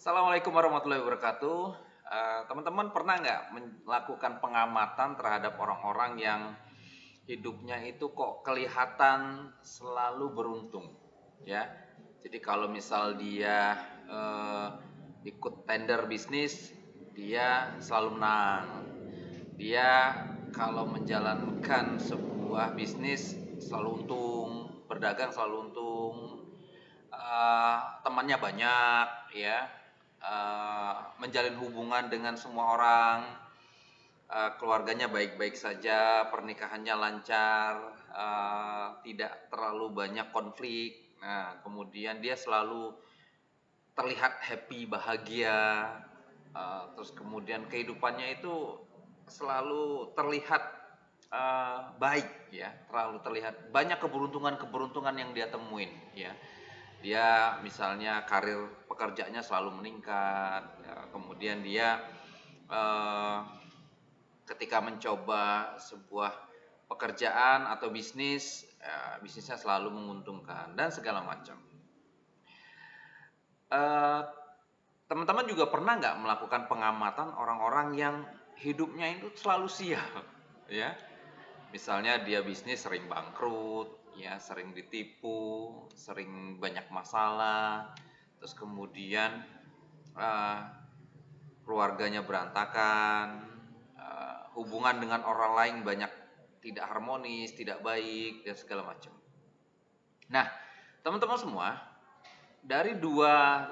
Assalamualaikum warahmatullahi wabarakatuh. Teman-teman pernah nggak melakukan pengamatan terhadap orang-orang yang hidupnya itu kok kelihatan selalu beruntung, ya? Jadi kalau misal dia eh, ikut tender bisnis, dia selalu menang. Dia kalau menjalankan sebuah bisnis selalu untung, berdagang selalu untung, temannya banyak, ya, menjalin hubungan dengan semua orang, keluarganya baik-baik saja, pernikahannya lancar, tidak terlalu banyak konflik. Nah, kemudian dia selalu terlihat happy, bahagia, terus kemudian kehidupannya itu selalu terlihat baik, ya, terlalu terlihat banyak keberuntungan-keberuntungan yang dia temuin, ya. Dia misalnya karir pekerjaannya selalu meningkat, ya, kemudian dia eh, ketika mencoba sebuah pekerjaan atau bisnis, ya, bisnisnya selalu menguntungkan dan segala macam. Eh, Teman-teman juga pernah nggak melakukan pengamatan orang-orang yang hidupnya itu selalu sial, ya? Misalnya dia bisnis sering bangkrut, ya, sering ditipu, sering banyak masalah, terus kemudian uh, keluarganya berantakan, hubungan dengan orang lain banyak tidak harmonis, tidak baik, dan segala macam. Nah, teman-teman semua, dari dua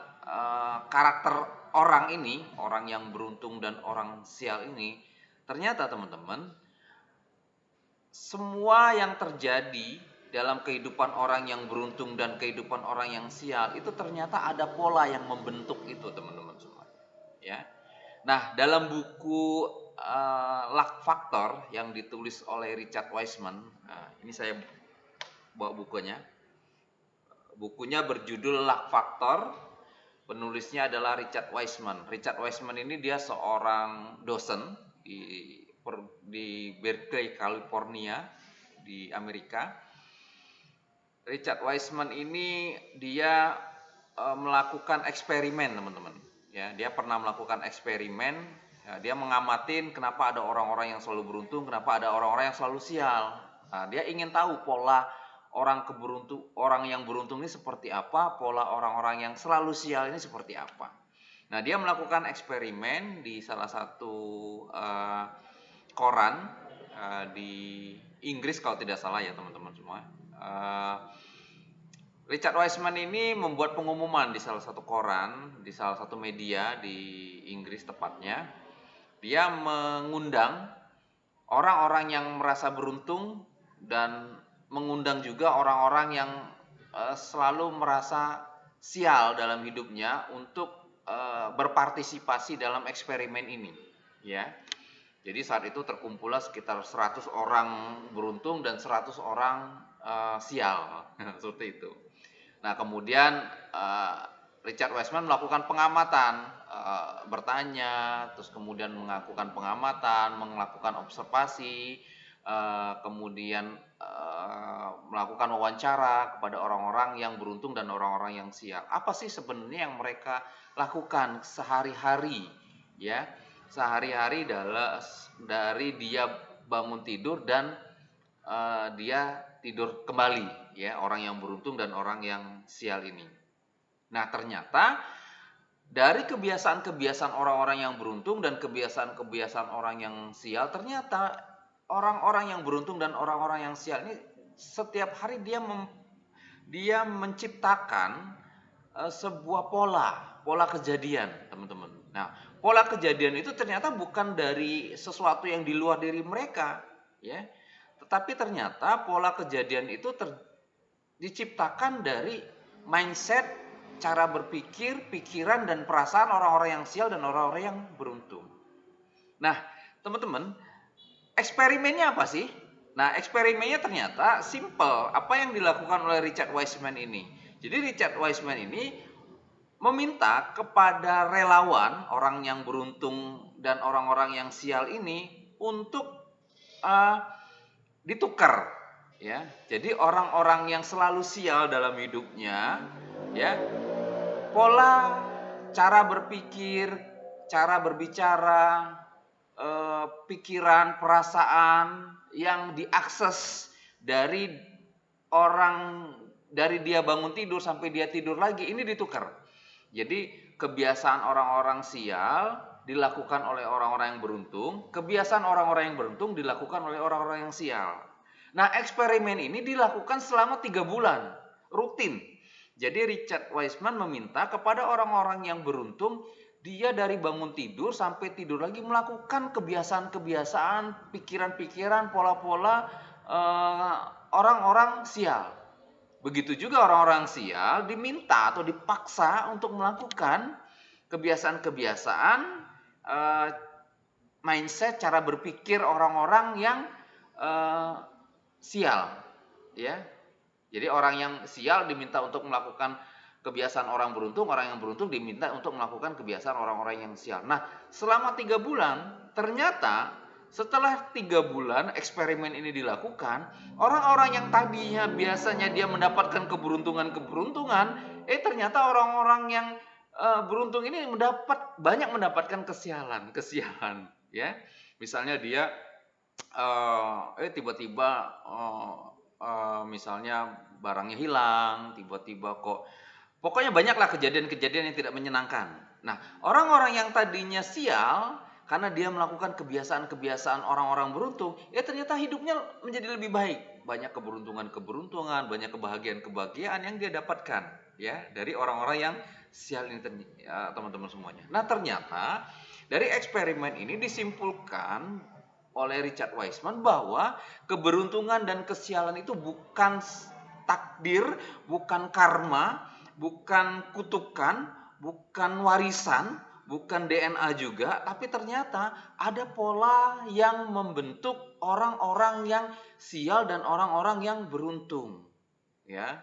karakter orang ini, orang yang beruntung dan orang sial ini, ternyata teman-teman, semua yang terjadi dalam kehidupan orang yang beruntung dan kehidupan orang yang sial itu ternyata ada pola yang membentuk itu, teman-teman semua, ya. Nah, dalam buku Luck Factor yang ditulis oleh Richard Wiseman, ini saya bawa bukunya. Bukunya berjudul Luck Factor. Penulisnya adalah Richard Wiseman. Richard Wiseman ini dia seorang dosen di Berkeley, California, di Amerika. Richard Wiseman ini dia melakukan eksperimen, teman-teman. Ya, dia pernah melakukan eksperimen. Ya, dia mengamatin kenapa ada orang-orang yang selalu beruntung, kenapa ada orang-orang yang selalu sial. Nah, dia ingin tahu pola orang yang beruntung ini seperti apa, pola orang-orang yang selalu sial ini seperti apa. Nah, dia melakukan eksperimen di salah satu koran di Inggris kalau tidak salah, ya teman-teman semua. Richard Wiseman ini membuat pengumuman di salah satu koran, di salah satu media di Inggris tepatnya. Dia mengundang orang-orang yang merasa beruntung dan mengundang juga orang-orang yang selalu merasa sial dalam hidupnya untuk berpartisipasi dalam eksperimen ini, ya. Jadi saat itu terkumpullah sekitar 100 orang beruntung dan 100 orang sial, seperti itu. Nah, kemudian Richard Wiseman melakukan pengamatan, bertanya, terus kemudian melakukan pengamatan, melakukan observasi, kemudian melakukan wawancara kepada orang-orang yang beruntung dan orang-orang yang sial. Apa sih sebenarnya yang mereka lakukan sehari-hari, ya? Sehari-hari dari dia bangun tidur dan dia tidur kembali, ya, orang yang beruntung dan orang yang sial ini. Nah, ternyata dari kebiasaan-kebiasaan orang-orang yang beruntung dan kebiasaan-kebiasaan orang yang sial, ternyata orang-orang yang beruntung dan orang-orang yang sial ini setiap hari dia menciptakan sebuah pola kejadian, teman-teman. Nah, pola kejadian itu ternyata bukan dari sesuatu yang di luar diri mereka, ya. Tetapi ternyata pola kejadian itu diciptakan dari mindset, cara berpikir, pikiran dan perasaan orang-orang yang sial dan orang-orang yang beruntung. Nah, teman-teman, eksperimennya apa sih? Nah, eksperimennya ternyata simple. Apa yang dilakukan oleh Richard Wiseman ini? Jadi Richard Wiseman ini meminta kepada relawan, orang yang beruntung dan orang-orang yang sial ini untuk ditukar, ya. Jadi orang-orang yang selalu sial dalam hidupnya, ya, pola cara berpikir, cara berbicara, pikiran, perasaan yang diakses dari orang, dari dia bangun tidur sampai dia tidur lagi, ini ditukar. Jadi kebiasaan orang-orang sial dilakukan oleh orang-orang yang beruntung, kebiasaan orang-orang yang beruntung dilakukan oleh orang-orang yang sial. Nah, eksperimen ini dilakukan selama 3 bulan, rutin. Jadi Richard Wiseman meminta kepada orang-orang yang beruntung, dia dari bangun tidur sampai tidur lagi melakukan kebiasaan-kebiasaan, pikiran-pikiran, pola-pola orang-orang sial. Begitu juga orang-orang sial diminta atau dipaksa untuk melakukan kebiasaan-kebiasaan, mindset, cara berpikir orang-orang yang sial, ya. Jadi orang yang sial diminta untuk melakukan kebiasaan orang beruntung, orang yang beruntung diminta untuk melakukan kebiasaan orang-orang yang sial. Nah, selama 3 bulan, ternyata setelah 3 bulan eksperimen ini dilakukan, orang-orang yang tadinya biasanya dia mendapatkan keberuntungan-keberuntungan, ternyata orang-orang yang beruntung ini banyak mendapatkan kesialan, ya. Misalnya dia tiba-tiba misalnya barangnya hilang, tiba-tiba kok, pokoknya banyaklah kejadian-kejadian yang tidak menyenangkan. Nah, orang-orang yang tadinya sial karena dia melakukan kebiasaan-kebiasaan orang-orang beruntung, ternyata hidupnya menjadi lebih baik. Banyak keberuntungan-keberuntungan, banyak kebahagiaan-kebahagiaan yang dia dapatkan, ya, dari orang-orang yang sial ini, teman-teman semuanya. Nah, ternyata dari eksperimen ini disimpulkan oleh Richard Wiseman bahwa keberuntungan dan kesialan itu bukan takdir, bukan karma, bukan kutukan, bukan warisan, bukan DNA juga, tapi ternyata ada pola yang membentuk orang-orang yang sial dan orang-orang yang beruntung, ya.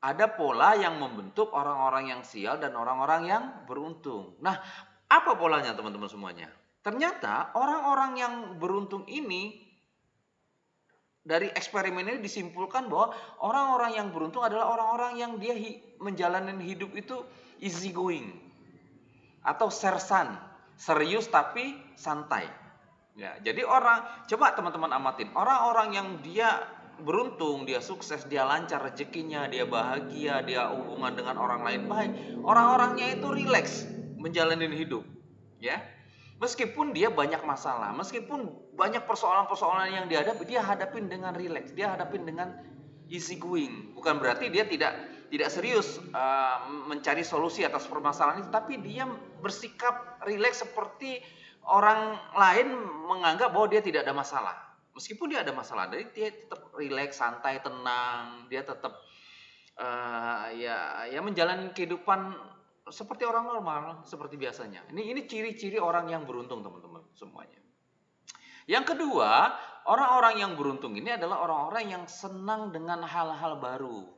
Ada pola yang membentuk orang-orang yang sial dan orang-orang yang beruntung. Nah, apa polanya teman-teman semuanya? Ternyata orang-orang yang beruntung ini, dari eksperimen ini disimpulkan bahwa orang-orang yang beruntung adalah orang-orang yang dia menjalani hidup itu easy going atau sersan, serius tapi santai. Ya, jadi coba teman-teman amatin, orang-orang yang dia beruntung, dia sukses, dia lancar rezekinya, dia bahagia, dia hubungan dengan orang lain baik, orang-orangnya itu rileks menjalani hidup, ya. Meskipun dia banyak masalah, meskipun banyak persoalan-persoalan yang dihadapi, dia hadapin dengan rileks, dia hadapin dengan easy going. Bukan berarti dia tidak serius mencari solusi atas permasalahan itu, tapi dia bersikap rileks seperti orang lain menganggap bahwa dia tidak ada masalah. Meskipun dia ada masalah, jadi dia tetap rileks, santai, tenang, dia tetap ya menjalani kehidupan seperti orang normal, seperti biasanya. Ini ciri-ciri orang yang beruntung, teman-teman semuanya. Yang kedua, orang-orang yang beruntung ini adalah orang-orang yang senang dengan hal-hal baru.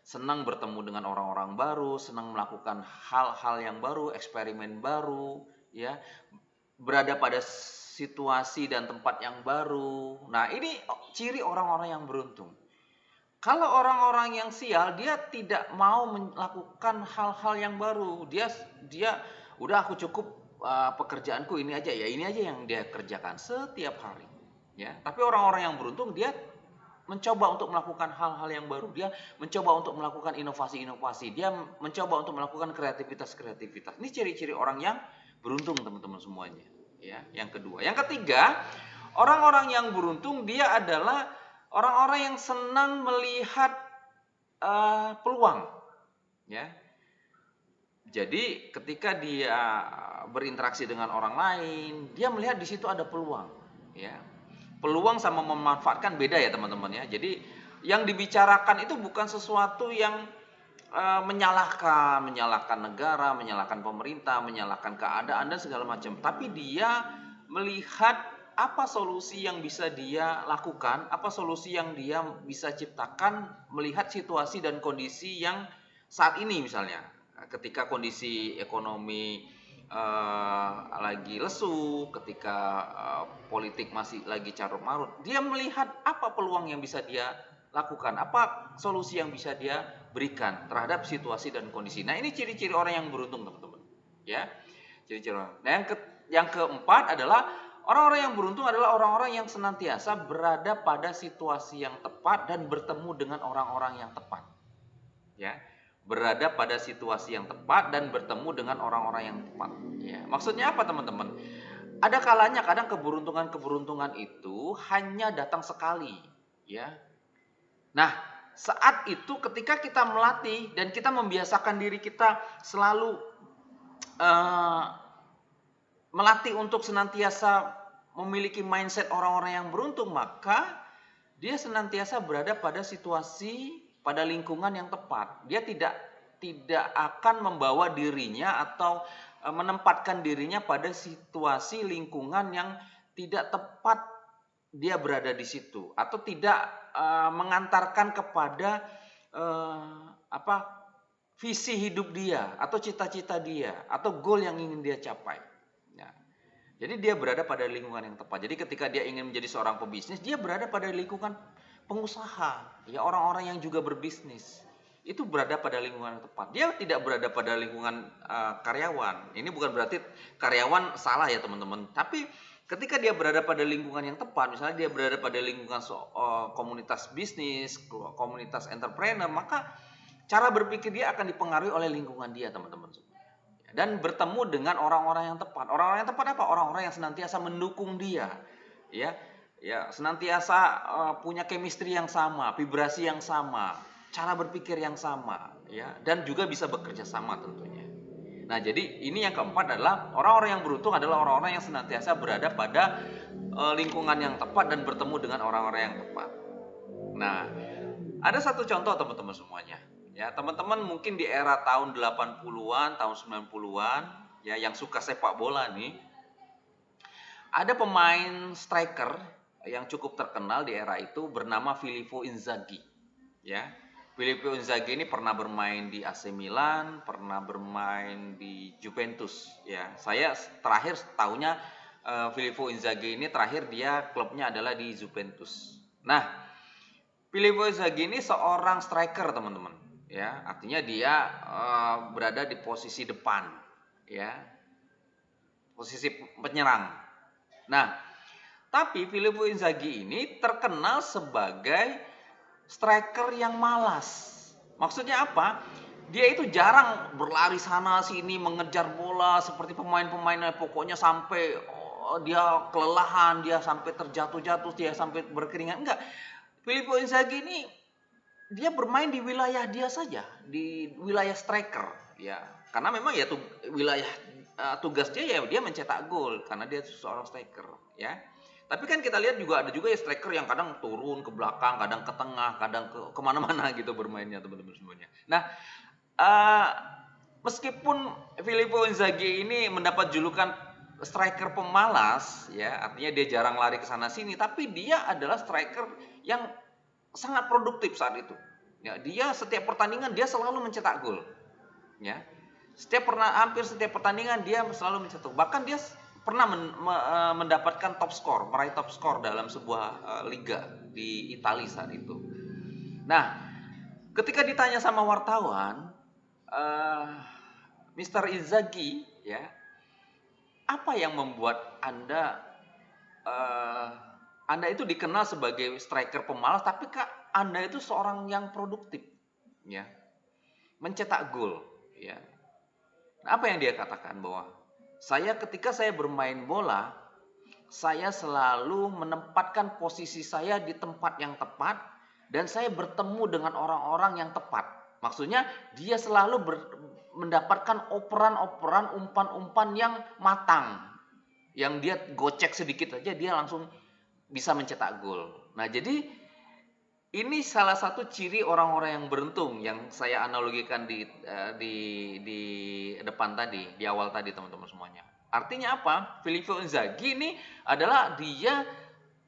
Senang bertemu dengan orang-orang baru, senang melakukan hal-hal yang baru, eksperimen baru, ya. Berada pada situasi dan tempat yang baru. Nah, ini ciri orang-orang yang beruntung. Kalau orang-orang yang sial, dia tidak mau melakukan hal-hal yang baru. Dia udah, aku cukup pekerjaanku ini aja, ya ini aja yang dia kerjakan setiap hari, ya. Tapi orang-orang yang beruntung, dia mencoba untuk melakukan hal-hal yang baru. Dia mencoba untuk melakukan inovasi-inovasi. Dia mencoba untuk melakukan kreativitas-kreativitas. Ini ciri-ciri orang yang beruntung, teman-teman semuanya, ya. Yang kedua, yang ketiga, orang-orang yang beruntung dia adalah orang-orang yang senang melihat peluang, ya. Jadi ketika dia berinteraksi dengan orang lain, dia melihat di situ ada peluang, ya. Peluang sama memanfaatkan beda ya, teman-teman, ya. Jadi yang dibicarakan itu bukan sesuatu yang menyalahkan negara, menyalahkan pemerintah, menyalahkan keadaan dan segala macam. Tapi dia melihat apa solusi yang bisa dia lakukan, apa solusi yang dia bisa ciptakan melihat situasi dan kondisi yang saat ini. Misalnya ketika kondisi ekonomi lagi lesu, ketika politik masih lagi carut marut, dia melihat apa peluang yang bisa dia lakukan? Apa solusi yang bisa dia berikan terhadap situasi dan kondisi? Nah, ini ciri-ciri orang yang beruntung, teman-teman. Ya, ciri-ciri orang. Nah, yang keempat adalah orang-orang yang beruntung adalah orang-orang yang senantiasa berada pada situasi yang tepat dan bertemu dengan orang-orang yang tepat. Ya, berada pada situasi yang tepat dan bertemu dengan orang-orang yang tepat. Ya, maksudnya apa, teman-teman? Ada kalanya kadang keberuntungan itu hanya datang sekali, ya. Nah, saat itu ketika kita melatih dan kita membiasakan diri kita selalu melatih untuk senantiasa memiliki mindset orang-orang yang beruntung, maka dia senantiasa berada pada situasi, pada lingkungan yang tepat. Dia tidak akan membawa dirinya atau menempatkan dirinya pada situasi lingkungan yang tidak tepat dia berada di situ, atau tidak mengantarkan kepada visi hidup dia atau cita-cita dia atau goal yang ingin dia capai. Ya. Jadi dia berada pada lingkungan yang tepat. Jadi ketika dia ingin menjadi seorang pebisnis, dia berada pada lingkungan pengusaha, ya, orang-orang yang juga berbisnis. Itu berada pada lingkungan yang tepat. Dia tidak berada pada lingkungan karyawan. Ini bukan berarti karyawan salah ya, teman-teman. Tapi ketika dia berada pada lingkungan yang tepat, misalnya dia berada pada lingkungan komunitas bisnis, komunitas entrepreneur, maka cara berpikir dia akan dipengaruhi oleh lingkungan dia, teman-teman. Dan bertemu dengan orang-orang yang tepat. Orang-orang yang tepat apa? Orang-orang yang senantiasa mendukung dia, ya, senantiasa punya chemistry yang sama, vibrasi yang sama, cara berpikir yang sama, ya, dan juga bisa bekerja sama tentunya. Nah, jadi ini yang keempat adalah orang-orang yang beruntung adalah orang-orang yang senantiasa berada pada lingkungan yang tepat dan bertemu dengan orang-orang yang tepat. Nah, ada satu contoh, teman-teman semuanya. Ya, teman-teman mungkin di era tahun 80-an, tahun 90-an, ya, yang suka sepak bola nih, ada pemain striker yang cukup terkenal di era itu bernama Filippo Inzaghi. Ya, Filippo Inzaghi ini pernah bermain di AC Milan, pernah bermain di Juventus. Ya, saya terakhir tahunya Filippo Inzaghi ini terakhir dia klubnya adalah di Juventus. Nah, Filippo Inzaghi ini seorang striker, teman-teman. Ya, artinya dia berada di posisi depan, ya, posisi penyerang. Nah, tapi Filippo Inzaghi ini terkenal sebagai striker yang malas. Maksudnya apa? Dia itu jarang berlari sana sini mengejar bola seperti pemain-pemainnya, pokoknya sampai dia kelelahan, dia sampai terjatuh-jatuh, dia sampai berkeringat. Enggak. Filippo Inzaghi ini dia bermain di wilayah dia saja, di wilayah striker, ya. Karena memang ya wilayah tugas dia mencetak gol karena dia seorang striker, ya. Tapi kan kita lihat juga ada juga ya striker yang kadang turun ke belakang, kadang ke tengah, kadang ke kemana-mana gitu bermainnya, teman-teman semuanya. Nah, meskipun Filippo Inzaghi ini mendapat julukan striker pemalas, ya, artinya dia jarang lari ke sana sini, tapi dia adalah striker yang sangat produktif saat itu. Ya, dia setiap pertandingan dia selalu mencetak gol. Ya. Hampir setiap pertandingan dia selalu mencetak. Bahkan dia pernah mendapatkan top skor, meraih top skor dalam sebuah liga di Italia saat itu. Nah, ketika ditanya sama wartawan, Mr. Inzaghi, ya, apa yang membuat Anda itu dikenal sebagai striker pemalas, tapi Anda itu seorang yang produktif, ya, mencetak gol, ya. Nah, apa yang dia katakan bahwa ketika saya bermain bola, saya selalu menempatkan posisi saya di tempat yang tepat dan saya bertemu dengan orang-orang yang tepat. Maksudnya dia selalu mendapatkan operan-operan, umpan-umpan yang matang, yang dia gocek sedikit saja dia langsung bisa mencetak gol. Nah, jadi ini salah satu ciri orang-orang yang beruntung yang saya analogikan di depan tadi, di awal tadi, teman-teman semuanya. Artinya apa? Filippo Inzaghi ini adalah dia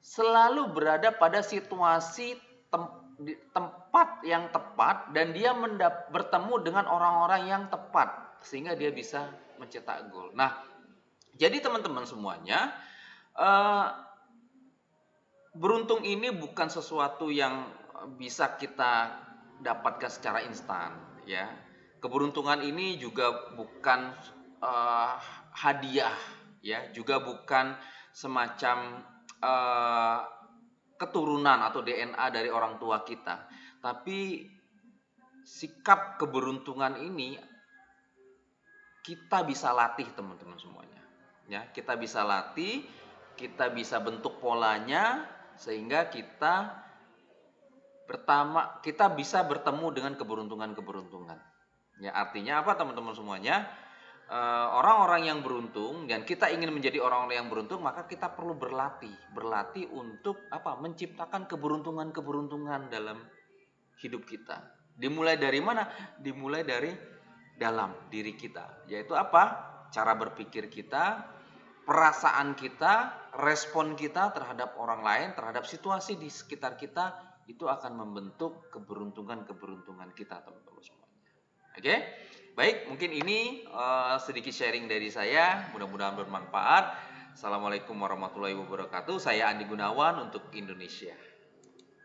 selalu berada pada situasi tempat yang tepat dan dia bertemu dengan orang-orang yang tepat sehingga dia bisa mencetak gol. Nah, jadi teman-teman semuanya, beruntung ini bukan sesuatu yang bisa kita dapatkan secara instan, ya. Keberuntungan ini juga bukan hadiah, ya, juga bukan semacam eh, keturunan atau DNA dari orang tua kita, tapi sikap keberuntungan ini kita bisa latih, teman-teman semuanya. Ya, kita bisa latih, kita bisa bentuk polanya sehingga kita bisa bertemu dengan keberuntungan-keberuntungan. Ya, artinya apa, teman-teman semuanya? Orang-orang yang beruntung dan kita ingin menjadi orang-orang yang beruntung, maka kita perlu berlatih untuk apa? Menciptakan keberuntungan-keberuntungan dalam hidup kita. Dimulai dari mana? Dimulai dari dalam diri kita, yaitu apa? Cara berpikir kita, perasaan kita, respon kita terhadap orang lain, terhadap situasi di sekitar kita, itu akan membentuk keberuntungan-keberuntungan kita, teman-teman semuanya. Oke? Baik, mungkin ini sedikit sharing dari saya, mudah-mudahan bermanfaat. Assalamualaikum warahmatullahi wabarakatuh. Saya Andi Gunawan untuk Indonesia.